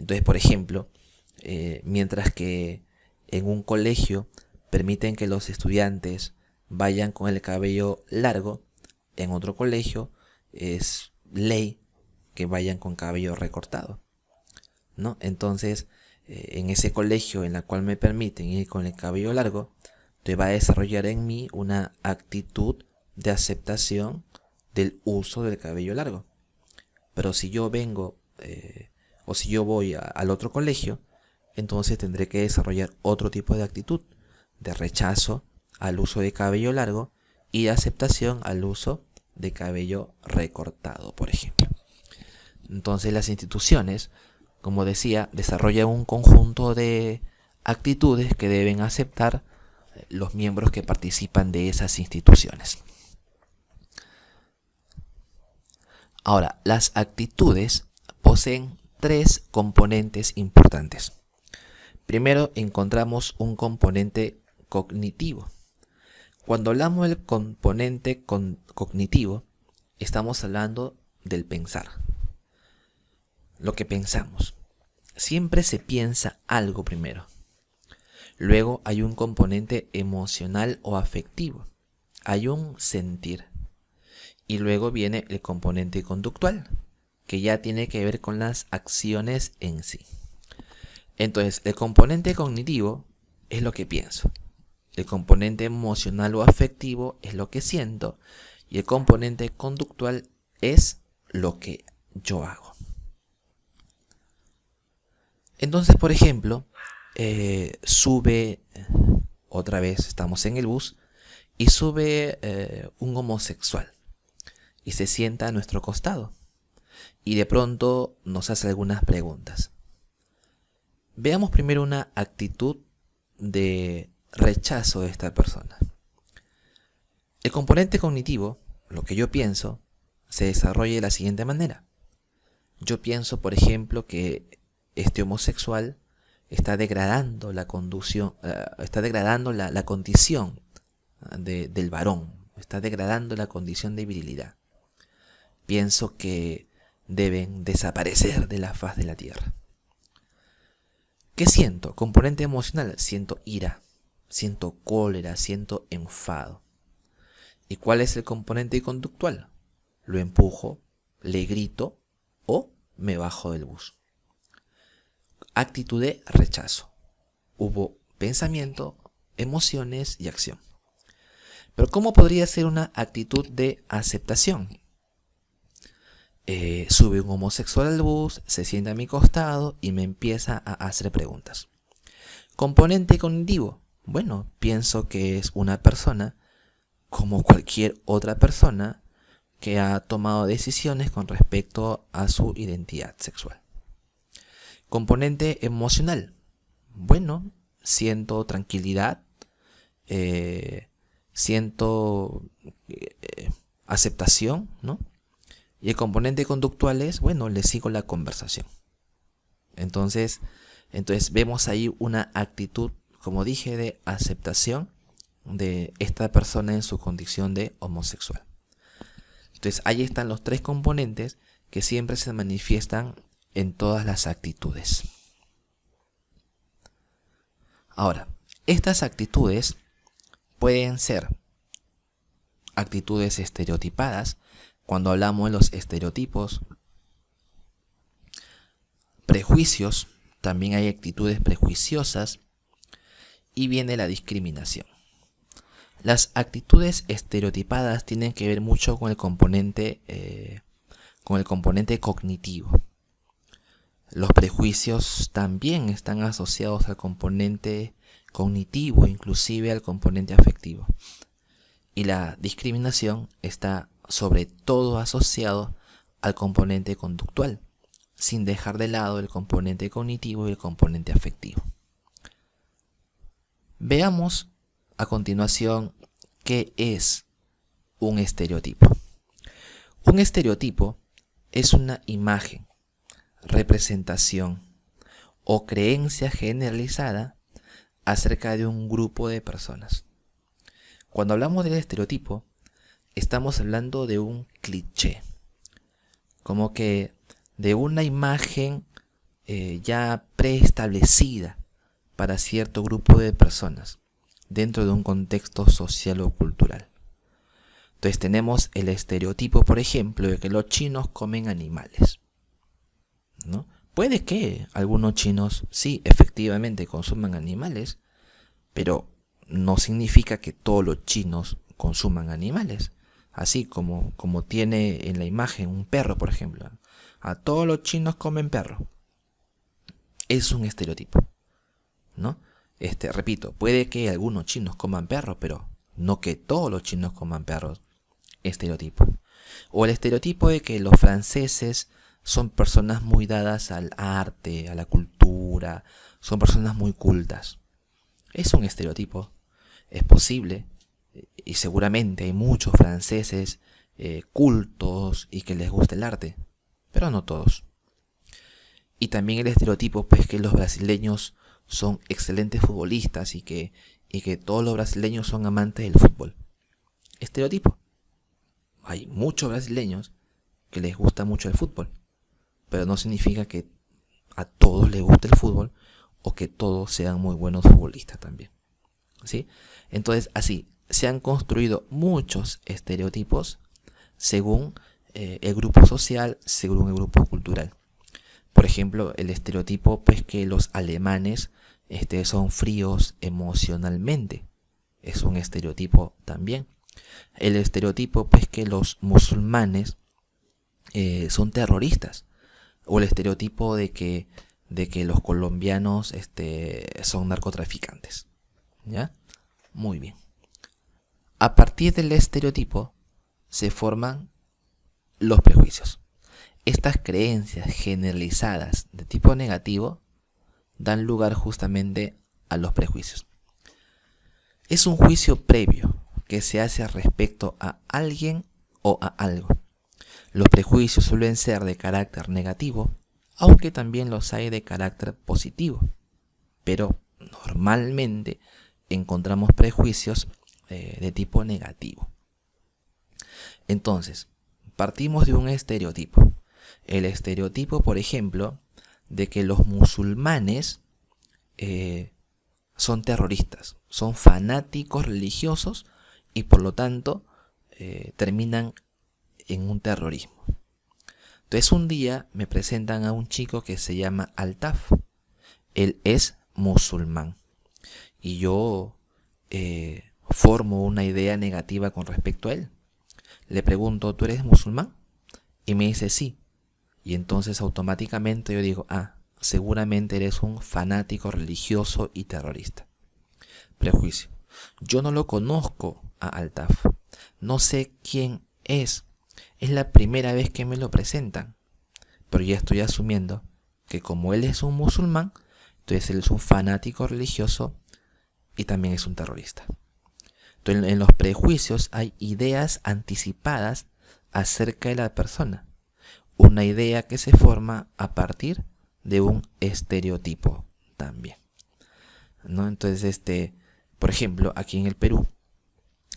Entonces, por ejemplo, mientras que en un colegio permiten que los estudiantes vayan con el cabello largo, en otro colegio es ley que vayan con cabello recortado, ¿no? Entonces, en ese colegio en la cual me permiten ir con el cabello largo, te va a desarrollar en mí una actitud de aceptación del uso del cabello largo. Pero si yo vengo o si yo voy al otro colegio, entonces tendré que desarrollar otro tipo de actitud de rechazo al uso de cabello largo y de aceptación al uso de cabello recortado, por ejemplo. Entonces las instituciones, como decía, desarrollan un conjunto de actitudes que deben aceptar los miembros que participan de esas instituciones. Ahora, las actitudes poseen tres componentes importantes. Primero encontramos un componente cognitivo. Cuando hablamos del componente cognitivo, estamos hablando del pensar. Lo que pensamos. Siempre se piensa algo primero. Luego hay un componente emocional o afectivo. Hay un sentir. Y luego viene el componente conductual, que ya tiene que ver con las acciones en sí. Entonces, el componente cognitivo es lo que pienso. El componente emocional o afectivo es lo que siento. Y el componente conductual es lo que yo hago. Entonces, por ejemplo, sube, otra vez estamos en el bus, y sube un homosexual. Y se sienta a nuestro costado. Y de pronto nos hace algunas preguntas. Veamos primero una actitud de rechazo de esta persona. El componente cognitivo, lo que yo pienso, se desarrolla de la siguiente manera. Yo pienso, por ejemplo, que este homosexual está degradando la condición del varón, está degradando la condición de virilidad. Pienso que deben desaparecer de la faz de la tierra. ¿Qué siento? Componente emocional. Siento ira, siento cólera, siento enfado. ¿Y cuál es el componente conductual? Lo empujo, le grito o me bajo del bus. Actitud de rechazo. Hubo pensamiento, emociones y acción. Pero ¿cómo podría ser una actitud de aceptación? Sube un homosexual al bus, se sienta a mi costado y me empieza a hacer preguntas. Componente cognitivo. Bueno, pienso que es una persona como cualquier otra persona que ha tomado decisiones con respecto a su identidad sexual. Componente emocional. Bueno, siento tranquilidad, siento aceptación, ¿no? Y el componente conductual es, bueno, le sigo la conversación. Entonces vemos ahí una actitud, como dije, de aceptación de esta persona en su condición de homosexual. Entonces ahí están los tres componentes que siempre se manifiestan en todas las actitudes. Ahora, estas actitudes pueden ser actitudes estereotipadas. Cuando hablamos de los estereotipos, prejuicios, también hay actitudes prejuiciosas y viene la discriminación. Las actitudes estereotipadas tienen que ver mucho con el componente cognitivo. Los prejuicios también están asociados al componente cognitivo, inclusive al componente afectivo. Y la discriminación está sobre todo asociado al componente conductual, sin dejar de lado el componente cognitivo y el componente afectivo. Veamos a continuación qué es un estereotipo. Un estereotipo es una imagen, representación o creencia generalizada acerca de un grupo de personas. Cuando hablamos del estereotipo, estamos hablando de un cliché, como que de una imagen ya preestablecida para cierto grupo de personas dentro de un contexto social o cultural. Entonces tenemos el estereotipo, por ejemplo, de que los chinos comen animales, ¿no? Puede que algunos chinos sí, efectivamente consuman animales, pero no significa que todos los chinos consuman animales. Así como tiene en la imagen un perro, por ejemplo. A todos los chinos comen perro. Es un estereotipo, ¿no? Repito, puede que algunos chinos coman perro, pero no que todos los chinos coman perros. Estereotipo. O el estereotipo de que los franceses son personas muy dadas al arte, a la cultura, son personas muy cultas. Es un estereotipo. Es posible, y seguramente hay muchos franceses cultos y que les gusta el arte, pero no todos. Y también el estereotipo, pues, que los brasileños son excelentes futbolistas y que todos los brasileños son amantes del fútbol. Estereotipo. Hay muchos brasileños que les gusta mucho el fútbol, pero no significa que a todos les guste el fútbol o que todos sean muy buenos futbolistas también, ¿sí? Entonces, así se han construido muchos estereotipos según el grupo social, según el grupo cultural. Por ejemplo, el estereotipo, pues, que los alemanes son fríos emocionalmente. Es un estereotipo también. El estereotipo, pues, que los musulmanes son terroristas. O el estereotipo de que los colombianos son narcotraficantes. ¿Ya? Muy bien. A partir del estereotipo se forman los prejuicios. Estas creencias generalizadas de tipo negativo dan lugar justamente a los prejuicios. Es un juicio previo que se hace respecto a alguien o a algo. Los prejuicios suelen ser de carácter negativo, aunque también los hay de carácter positivo. Pero normalmente encontramos prejuicios de tipo negativo. Entonces, partimos de un estereotipo. El estereotipo, por ejemplo, de que los musulmanes son terroristas, son fanáticos religiosos y por lo tanto terminan en un terrorismo. Entonces un día me presentan a un chico que se llama Altaf. Él es musulmán y yo formo una idea negativa con respecto a él. Le pregunto, ¿tú eres musulmán? Y me dice sí. Y entonces automáticamente yo digo, seguramente eres un fanático religioso y terrorista. Prejuicio. Yo no lo conozco a Altaf. No sé quién es. Es la primera vez que me lo presentan. Pero ya estoy asumiendo que como él es un musulmán, entonces él es un fanático religioso y también es un terrorista. Entonces en los prejuicios hay ideas anticipadas acerca de la persona. Una idea que se forma a partir de un estereotipo también, ¿no? Entonces, por ejemplo, aquí en el Perú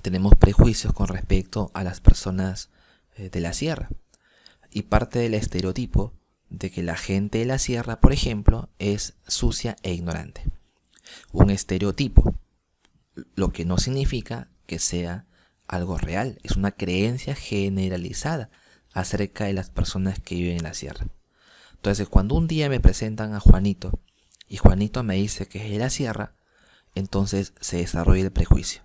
tenemos prejuicios con respecto a las personas de la sierra. Y parte del estereotipo de que la gente de la sierra, por ejemplo, es sucia e ignorante. Un estereotipo, lo que no significa que sea algo real, es una creencia generalizada acerca de las personas que viven en la sierra. Entonces, cuando un día me presentan a Juanito y Juanito me dice que es de la sierra, entonces se desarrolla el prejuicio.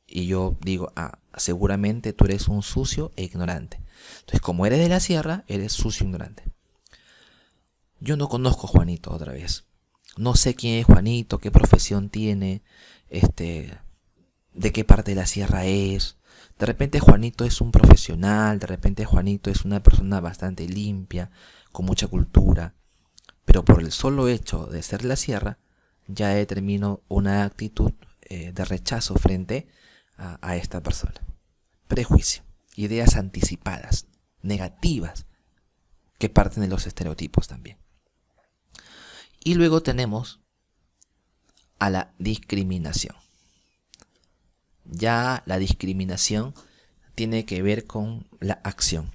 Y yo digo, seguramente tú eres un sucio e ignorante. Entonces, como eres de la sierra, eres sucio e ignorante. Yo no conozco a Juanito otra vez. No sé quién es Juanito, qué profesión tiene, de qué parte de la sierra es. De repente Juanito es un profesional, de repente Juanito es una persona bastante limpia, con mucha cultura. Pero por el solo hecho de ser la sierra, ya determino una actitud de rechazo frente a esta persona. Prejuicio, ideas anticipadas, negativas, que parten de los estereotipos también. Y luego tenemos a la discriminación. Ya la discriminación tiene que ver con la acción.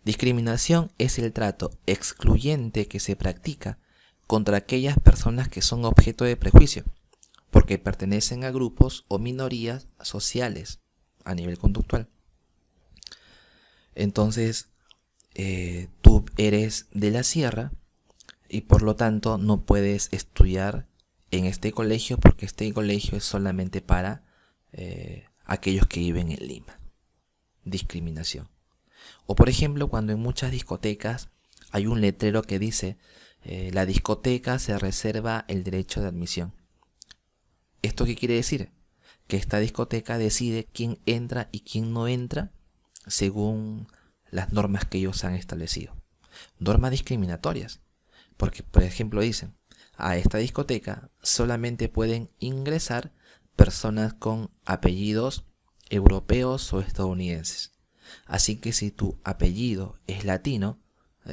Discriminación es el trato excluyente que se practica contra aquellas personas que son objeto de prejuicio, porque pertenecen a grupos o minorías sociales a nivel conductual. Entonces, tú eres de la sierra y por lo tanto no puedes estudiar en este colegio porque este colegio es solamente para aquellos que viven en Lima. Discriminación. O por ejemplo, cuando en muchas discotecas hay un letrero que dice la discoteca se reserva el derecho de admisión. ¿Esto qué quiere decir? Que esta discoteca decide quién entra y quién no entra según las normas que ellos han establecido. Normas discriminatorias. Porque, por ejemplo, dicen, a esta discoteca solamente pueden ingresar personas con apellidos europeos o estadounidenses. Así que si tu apellido es latino,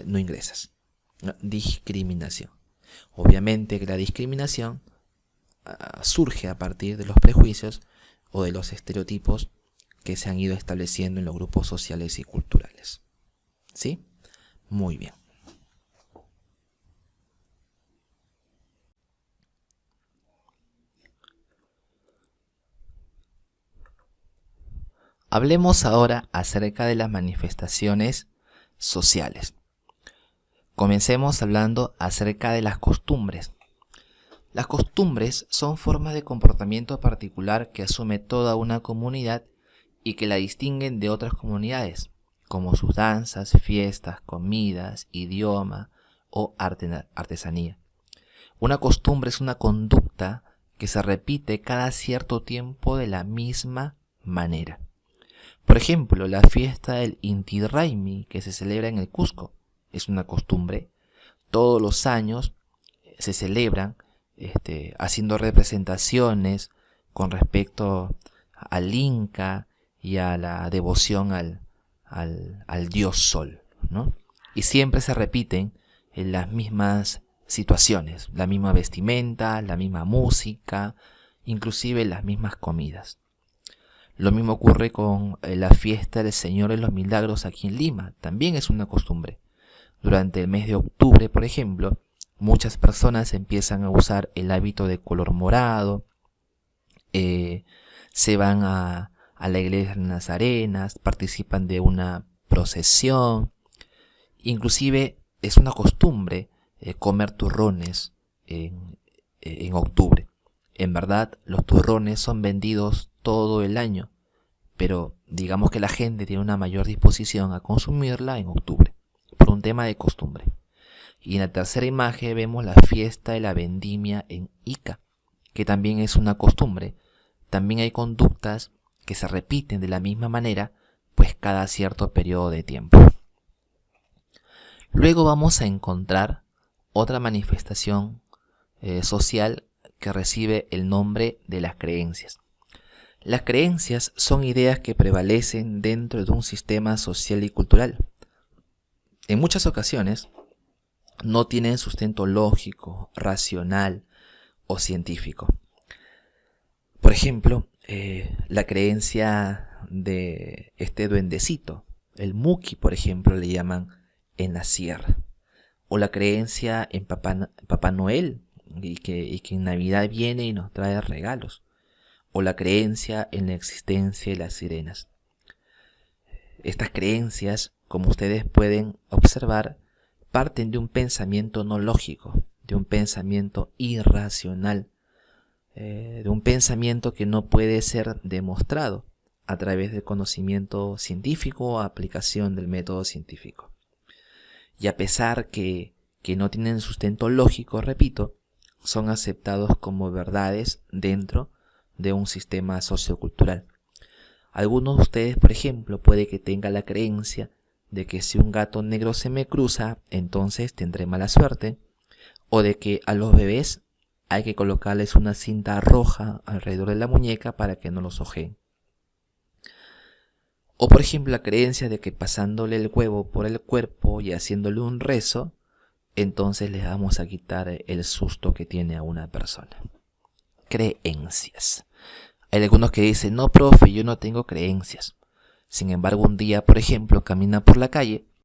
no ingresas. Discriminación. Obviamente que la discriminación surge a partir de los prejuicios o de los estereotipos que se han ido estableciendo en los grupos sociales y culturales. ¿Sí? Muy bien. Hablemos ahora acerca de las manifestaciones sociales. Comencemos hablando acerca de las costumbres. Las costumbres son formas de comportamiento particular que asume toda una comunidad y que la distinguen de otras comunidades, como sus danzas, fiestas, comidas, idioma o artesanía. Una costumbre es una conducta que se repite cada cierto tiempo de la misma manera. Por ejemplo, la fiesta del Inti Raymi que se celebra en el Cusco es una costumbre. Todos los años se celebran haciendo representaciones con respecto al Inca y a la devoción al dios Sol, ¿no? Y siempre se repiten en las mismas situaciones, la misma vestimenta, la misma música, inclusive las mismas comidas. Lo mismo ocurre con la fiesta del Señor de los Milagros aquí en Lima, también es una costumbre. Durante el mes de octubre, por ejemplo, muchas personas empiezan a usar el hábito de color morado, se van a la iglesia de Nazarenas, participan de una procesión, inclusive es una costumbre comer turrones en octubre. En verdad, los turrones son vendidos todo el año, pero digamos que la gente tiene una mayor disposición a consumirla en octubre, por un tema de costumbre. Y en la tercera imagen vemos la fiesta de la vendimia en Ica, que también es una costumbre. También hay conductas que se repiten de la misma manera, pues cada cierto periodo de tiempo. Luego vamos a encontrar otra manifestación social que recibe el nombre de las creencias. Las creencias son ideas que prevalecen dentro de un sistema social y cultural. En muchas ocasiones no tienen sustento lógico, racional o científico. Por ejemplo, la creencia de este duendecito, el Muki, por ejemplo, le llaman en la sierra. O la creencia en Papá Noel, y que en Navidad viene y nos trae regalos. O la creencia en la existencia de las sirenas. Estas creencias, como ustedes pueden observar, parten de un pensamiento no lógico, de un pensamiento irracional, de un pensamiento que no puede ser demostrado a través del conocimiento científico o aplicación del método científico. Y a pesar que no tienen sustento lógico, repito, son aceptados como verdades dentro de un sistema sociocultural. Algunos de ustedes, por ejemplo, puede que tengan la creencia de que si un gato negro se me cruza, entonces tendré mala suerte, o de que a los bebés hay que colocarles una cinta roja alrededor de la muñeca para que no los ojeen. O por ejemplo la creencia de que pasándole el huevo por el cuerpo y haciéndole un rezo, entonces les vamos a quitar el susto que tiene a una persona. Creencias. Hay algunos que dicen, no profe, yo no tengo creencias. Sin embargo, un día, por ejemplo, camina por la calle